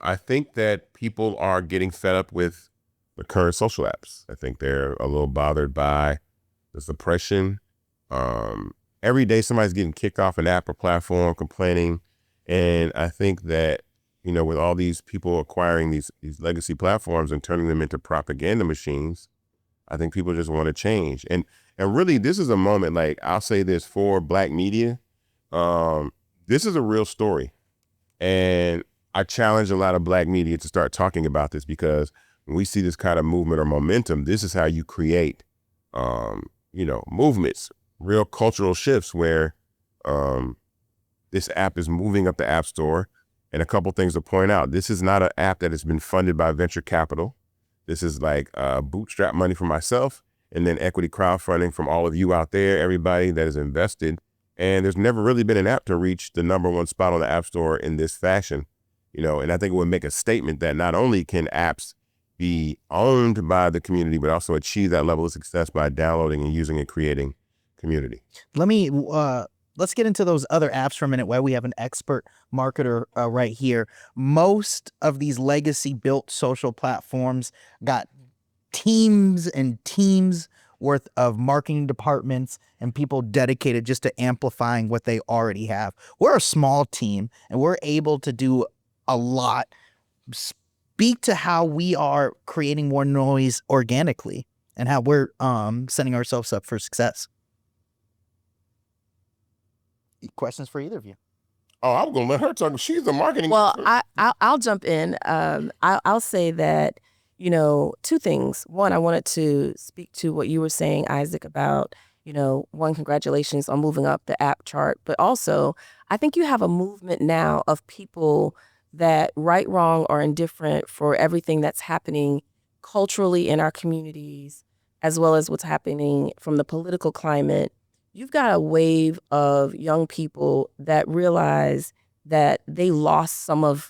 I think that people are getting fed up with the current social apps. I think they're a little bothered by the suppression. Every day somebody's getting kicked off an app or platform complaining. And I think that, with all these people acquiring these legacy platforms and turning them into propaganda machines, I think people just want to change. And really, this is a moment, like, I'll say this for Black media. This is a real story. And I challenge a lot of Black media to start talking about this, because when we see this kind of movement or momentum, this is how you create, movements, real cultural shifts where this app is moving up the app store. And a couple things to point out: this is not an app that has been funded by venture capital. This is like bootstrap money from myself, and then equity crowdfunding from all of you out there, everybody that is invested. And there's never really been an app to reach the #1 spot on the App Store in this fashion, and I think it would make a statement that not only can apps be owned by the community, but also achieve that level of success by downloading and using and creating community. Let's get into those other apps for a minute while we have an expert marketer right here. Most of these legacy built social platforms got teams and teams worth of marketing departments and people dedicated just to amplifying what they already have. We're a small team and we're able to do a lot. Speak to how we are creating more noise organically and how we're setting ourselves up for success. Questions for either of you? Oh, I'm going to let her talk. She's the marketing. Well, I'll jump in. I'll say that, two things. One, I wanted to speak to what you were saying, Isaac, about, one, congratulations on moving up the app chart. But also, I think you have a movement now of people that, right, wrong, or indifferent for everything that's happening culturally in our communities, as well as what's happening from the political climate. You've got a wave of young people that realize that they're losing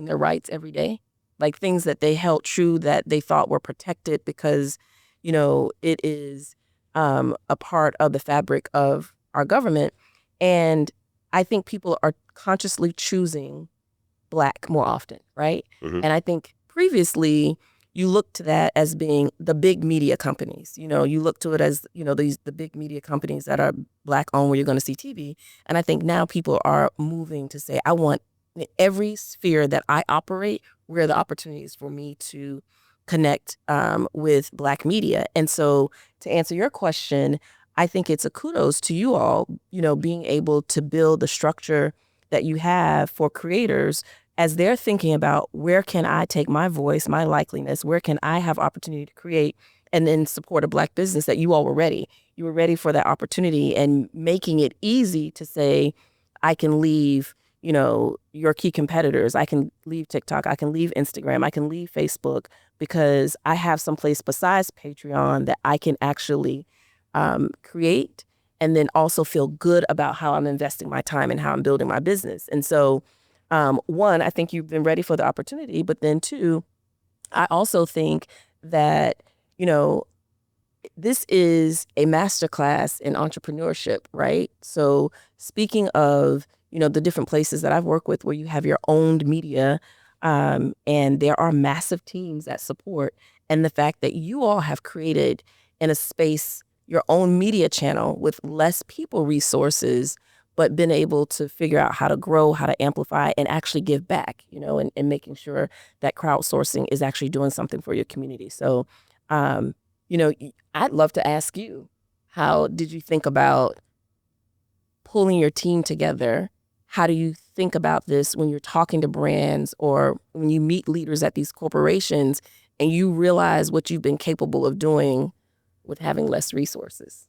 their rights every day, like things that they held true that they thought were protected because, it is a part of the fabric of our government. And I think people are consciously choosing Black more often, right? Mm-hmm. And I think previously, you look to that as being the big media companies. You look to it as, the big media companies that are Black owned where you're going to see TV. And I think now people are moving to say, I want in every sphere that I operate, where are the opportunities for me to connect with Black media. And so to answer your question, I think it's a kudos to you all, being able to build the structure that you have for creators as they're thinking about where can I take my voice, my likeliness, where can I have opportunity to create and then support a Black business, that you all were ready. You were ready for that opportunity and making it easy to say, I can leave, your key competitors. I can leave TikTok. I can leave Instagram. I can leave Facebook because I have someplace besides Patreon that I can actually create and then also feel good about how I'm investing my time and how I'm building my business. And so, one, I think you've been ready for the opportunity, but then two, I also think that, this is a masterclass in entrepreneurship, right? So speaking of, the different places that I've worked with where you have your owned media, and there are massive teams that support, and the fact that you all have created in a space your own media channel with less people resources, but been able to figure out how to grow, how to amplify, and actually give back, and making sure that crowdsourcing is actually doing something for your community. So, I'd love to ask you, how did you think about pulling your team together? How do you think about this when you're talking to brands or when you meet leaders at these corporations and you realize what you've been capable of doing with having less resources?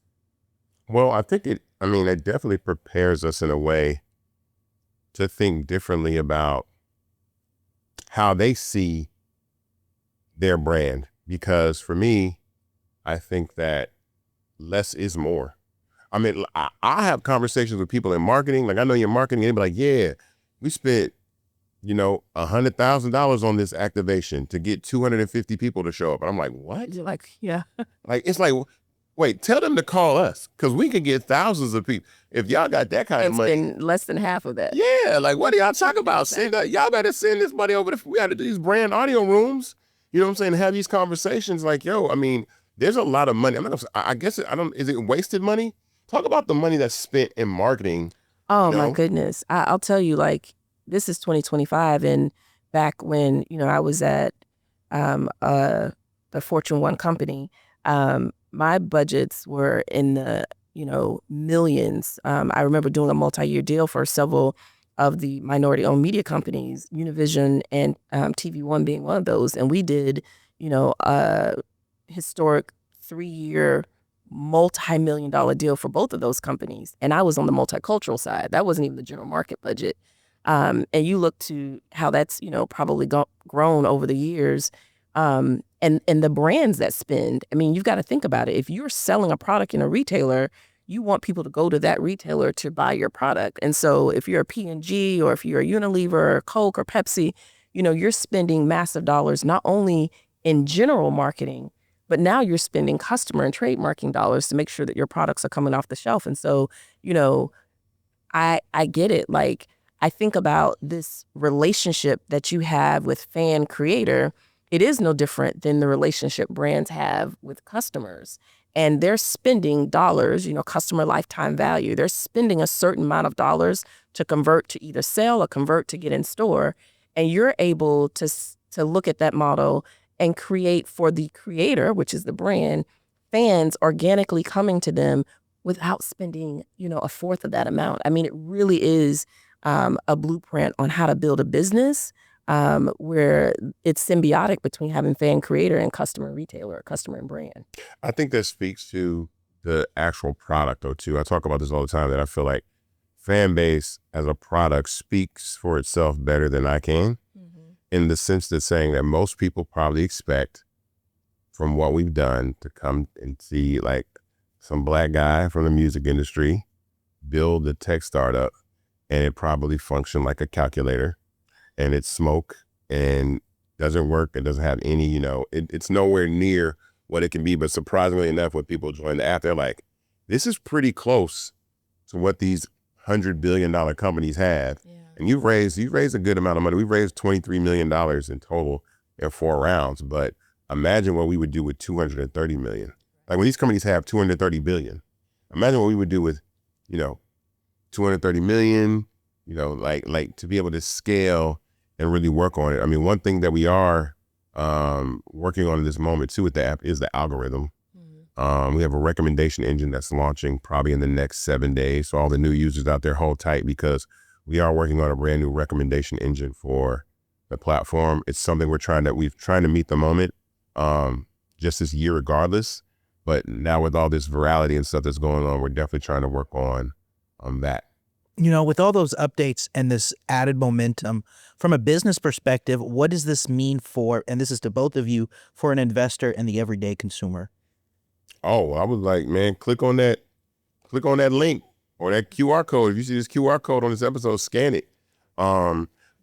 Well, I think it definitely prepares us in a way to think differently about how they see their brand. Because for me, I think that less is more. I have conversations with people in marketing. Like, I know you're marketing, and they be like, yeah, we spent, $100,000 on this activation to get 250 people to show up. And I'm like, what? You're like, yeah. Like, it's like, Wait, tell them to call us because we can get thousands of people. If y'all got that kind of It's money, been less than half of that. yeah, like what are y'all talking about? Send y'all better send this money over. We got to do these brand audio rooms. You know what I'm saying? Have these conversations. Like, yo, I mean, there's a lot of money. I'm not gonna, I guess I don't. Is it wasted money? Talk about the money that's spent in marketing. Oh you know? my goodness. I'll tell you, like, this is 2025, and back when, I was at the Fortune 1 company, my budgets were in the, millions. I remember doing a multi-year deal for several of the minority-owned media companies, Univision and TV One being one of those. And we did, a historic 3-year multi-million-dollar deal for both of those companies. And I was on the multicultural side. That wasn't even the general market budget. And you look to how that's, probably grown over the years. And the brands that spend, I mean, you've got to think about it. If you're selling a product in a retailer, you want people to go to that retailer to buy your product. And so if you're a P&G or if you're a Unilever or Coke or Pepsi, you're spending massive dollars, not only in general marketing, but now you're spending customer and trade marketing dollars to make sure that your products are coming off the shelf. And so, I get it. Like, I think about this relationship that you have with fan creator. It is no different than the relationship brands have with customers. And they're spending dollars, customer lifetime value. They're spending a certain amount of dollars to convert to either sell or convert to get in store. And you're able to look at that model and create for the creator, which is the brand, fans organically coming to them without spending, a fourth of that amount. I mean, it really is a blueprint on how to build a business where it's symbiotic between having fan creator and customer retailer, customer and brand. I think that speaks to the actual product though too. I talk about this all the time that I feel like Fanbase as a product speaks for itself better than I can, in the sense that saying that most people probably expect from what we've done to come and see like some black guy from the music industry build a tech startup, and it probably functioned like a calculator, and it's smoke and doesn't work. It doesn't have any, it's nowhere near what it can be. But surprisingly enough, when people join the app, they're like, this is pretty close to what these $100 billion companies have. Yeah. And you raised a good amount of money. We raised $23 million in total in 4 rounds. But imagine what we would do with 230 million. Like when these companies have 230 billion, imagine what we would do with, 230 million, like to be able to scale and really work on it. I mean, one thing that we are working on in this moment too with the app is the algorithm. We have a recommendation engine that's launching probably in the next 7 days. So all the new users out there, hold tight, because we are working on a brand new recommendation engine for the platform. It's something we're trying to meet the moment just this year regardless. But now with all this virality and stuff that's going on, we're definitely trying to work on that. With all those updates and this added momentum, from a business perspective, what does this mean for, and this is to both of you, for an investor and the everyday consumer? Oh, I was like, man, click on that link or that QR code. If you see this QR code on this episode, scan it.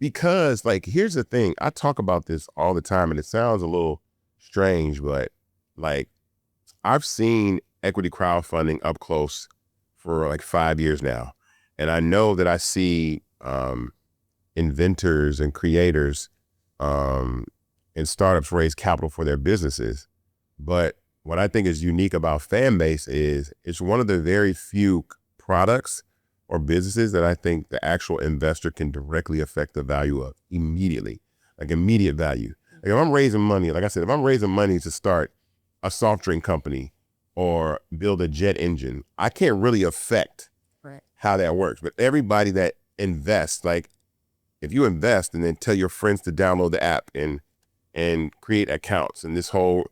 Because like, here's the thing. I talk about this all the time and it sounds a little strange, but like I've seen equity crowdfunding up close for like 5 years now. And I know that I see inventors and creators and startups raise capital for their businesses. But what I think is unique about Fanbase is it's one of the very few products or businesses that I think the actual investor can directly affect the value of immediately, like immediate value. Like if I'm raising money, like I said, if I'm raising money to start a soft drink company or build a jet engine, I can't really affect how that works. But everybody that invests, like if you invest and then tell your friends to download the app and create accounts, and this whole,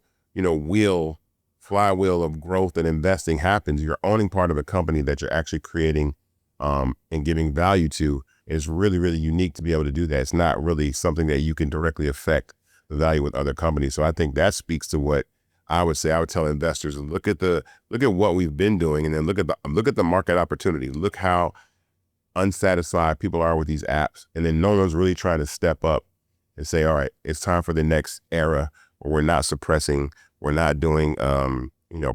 flywheel of growth and investing happens, you're owning part of a company that you're actually creating and giving value to. It's really, really unique to be able to do that. It's not really something that you can directly affect the value with other companies. So I think that speaks to what I would say. I would tell investors, look at what we've been doing, and then look at the market opportunity. Look how unsatisfied people are with these apps, and then no one's really trying to step up and say, all right, it's time for the next era where we're not suppressing, we're not doing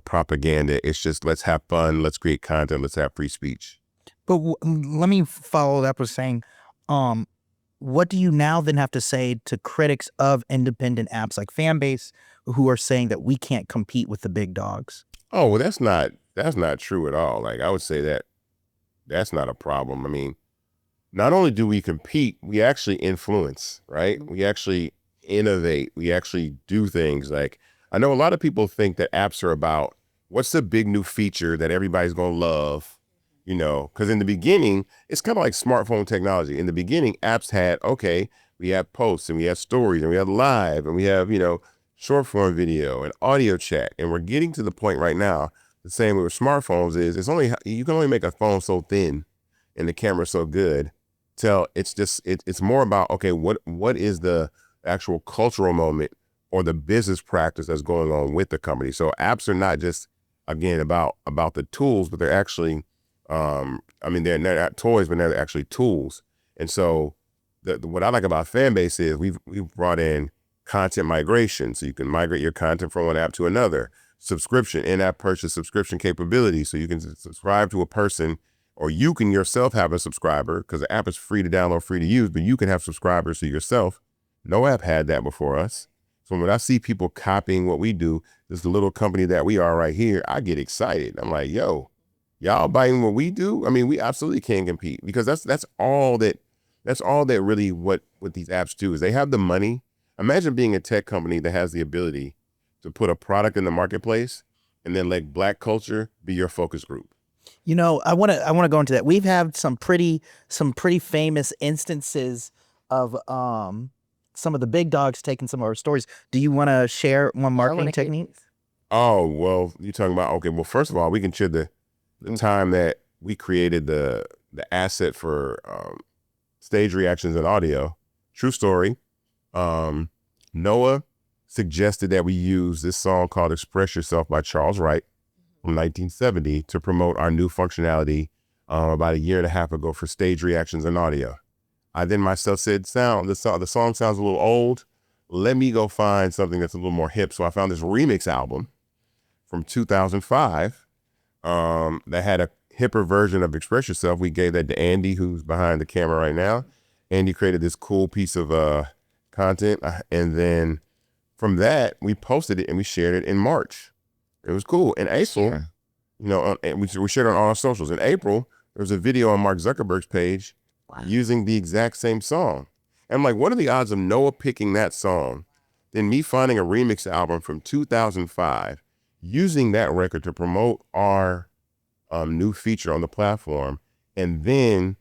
propaganda. It's just, let's have fun, let's create content, let's have free speech. But let me follow up with saying, what do you now then have to say to critics of independent apps like Fanbase who are saying that we can't compete with the big dogs? Oh, well, that's not true at all. Like, I would say that that's not a problem. I mean, not only do we compete, we actually influence, right? We actually innovate. We actually do things. Like, I know a lot of people think that apps are about what's the big new feature that everybody's going to love, because in the beginning, it's kind of like smartphone technology. In the beginning, apps had, okay, we have posts and we have stories and we have live and we have, short form video and audio chat. And we're getting to the point right now, the same with smartphones is you can only make a phone so thin and the camera so good till it's more about, okay, what is the actual cultural moment or the business practice that's going on with the company. So apps are not just, again, about the tools, but they're actually, they're not toys, but they're actually tools. And so what I like about Fanbase is we've brought in content migration, so you can migrate your content from one app to another. Subscription, in-app purchase subscription capability, so you can subscribe to a person, or you can yourself have a subscriber, because the app is free to download, free to use, but you can have subscribers to yourself. No app had that before us. So when I see people copying what we do, this little company that we are right here, I get excited. I'm like, yo, y'all buying what we do? I mean, we absolutely can compete, because that's all that really what these apps do is they have the money. Imagine being a tech company that has the ability to put a product in the marketplace and then let Black culture be your focus group. I want to go into that. We've had some pretty famous instances of some of the big dogs taking some of our stories. Do you want to share one marketing technique? Oh, well, you're talking about, okay, well, first of all, we can share the time that we created the asset for stage reactions and audio. True story. Noah suggested that we use this song called Express Yourself by Charles Wright from 1970 to promote our new functionality about a year and a half ago for stage reactions and audio. I then myself said, the song sounds a little old. Let me go find something that's a little more hip. So I found this remix album from 2005 that had a hipper version of Express Yourself. We gave that to Andy, who's behind the camera right now. Andy created this cool piece of content. And then from that, we posted it and we shared it in March. It was cool. In April, and we shared it on all our socials. In April, there was a video on Mark Zuckerberg's page using the exact same song. And I'm like, what are the odds of Noah picking that song, then me finding a remix album from 2005, using that record to promote our new feature on the platform, and then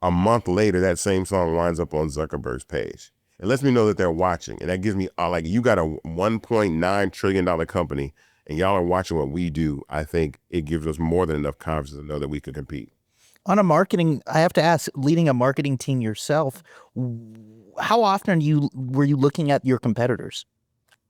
a month later, that same song winds up on Zuckerberg's page. It lets me know that they're watching. And that gives me, you got a $1.9 trillion company and y'all are watching what we do. I think it gives us more than enough confidence to know that we could compete. On a marketing, I have to ask, leading a marketing team yourself, how often were you looking at your competitors?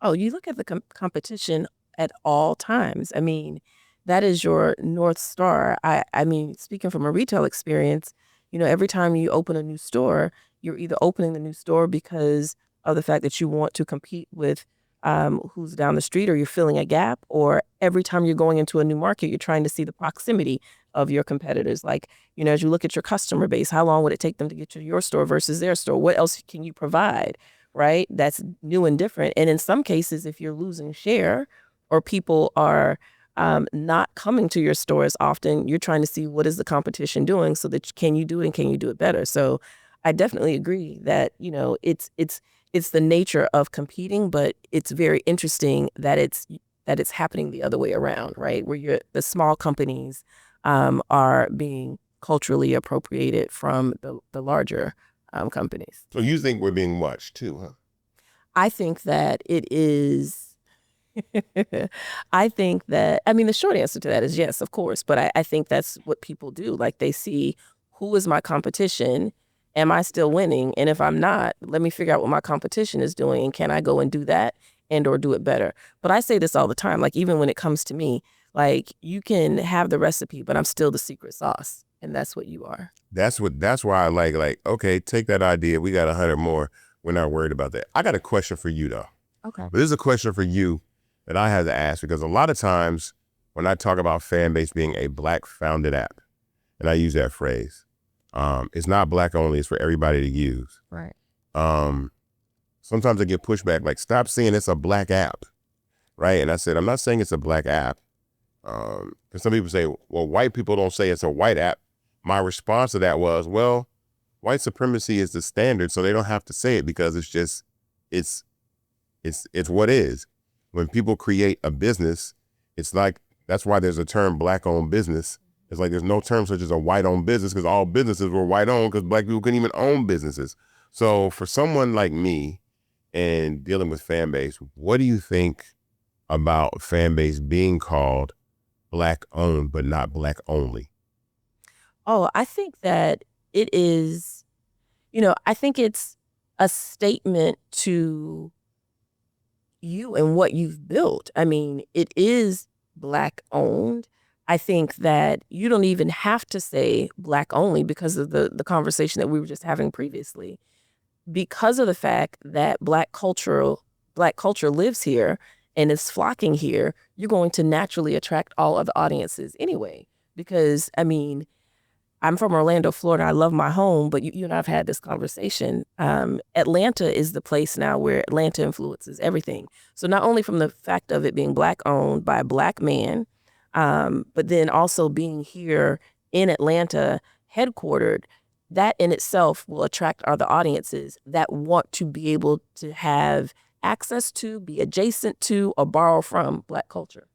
Oh, you look at the competition at all times. I mean, that is your North Star. I mean, speaking from a retail experience, every time you open a new store, you're either opening the new store because of the fact that you want to compete with who's down the street, or you're filling a gap, or every time you're going into a new market, you're trying to see the proximity of your competitors. Like, as you look at your customer base, how long would it take them to get to your store versus their store? What else can you provide, right? That's new and different. And in some cases, if you're losing share or people are not coming to your store as often, you're trying to see what is the competition doing so that can you do it and can you do it better? So I definitely agree that, it's the nature of competing, but it's very interesting that it's happening the other way around, right? Where the small companies are being culturally appropriated from the larger companies. So you think we're being watched too, huh? I think that it is. I think that, the short answer to that is yes, of course. But I think that's what people do. Like, they see, who is my competition? Am I still winning? And if I'm not, let me figure out what my competition is doing. And can I go and do that and or do it better? But I say this all the time, like, even when it comes to me, like, you can have the recipe, but I'm still the secret sauce. And that's what you are. That's why I like, okay, take that idea. We got 100 more. We're not worried about that. I got a question for you though. Okay. But this is a question for you that I had to ask, because a lot of times when I talk about Fanbase being a Black founded app, and I use that phrase, it's not Black only, it's for everybody to use. Right. Sometimes I get pushback, like, stop saying it's a Black app, right? And I said, I'm not saying it's a Black app. Because some people say, well, white people don't say it's a white app. My response to that was, well, white supremacy is the standard, so they don't have to say it, because it's just, it's what is. When people create a business, it's like, that's why there's a term Black-owned business. It's like there's no term such as a white-owned business, because all businesses were white-owned because Black people couldn't even own businesses. So for someone like me and dealing with Fanbase, what do you think about Fanbase being called Black-owned but not Black-only? Oh, I think that it is, I think it's a statement to you and what you've built. I mean, it is Black owned. I think that you don't even have to say Black only because of the conversation that we were just having previously. Because of the fact that Black culture lives here and is flocking here, you're going to naturally attract all other audiences anyway. Because, I mean, I'm from Orlando, Florida. I love my home, but you and I have had this conversation. Atlanta is the place now where Atlanta influences everything. So not only from the fact of it being Black owned by a Black man, but then also being here in Atlanta, headquartered, that in itself will attract other audiences that want to be able to have access to, be adjacent to, or borrow from Black culture.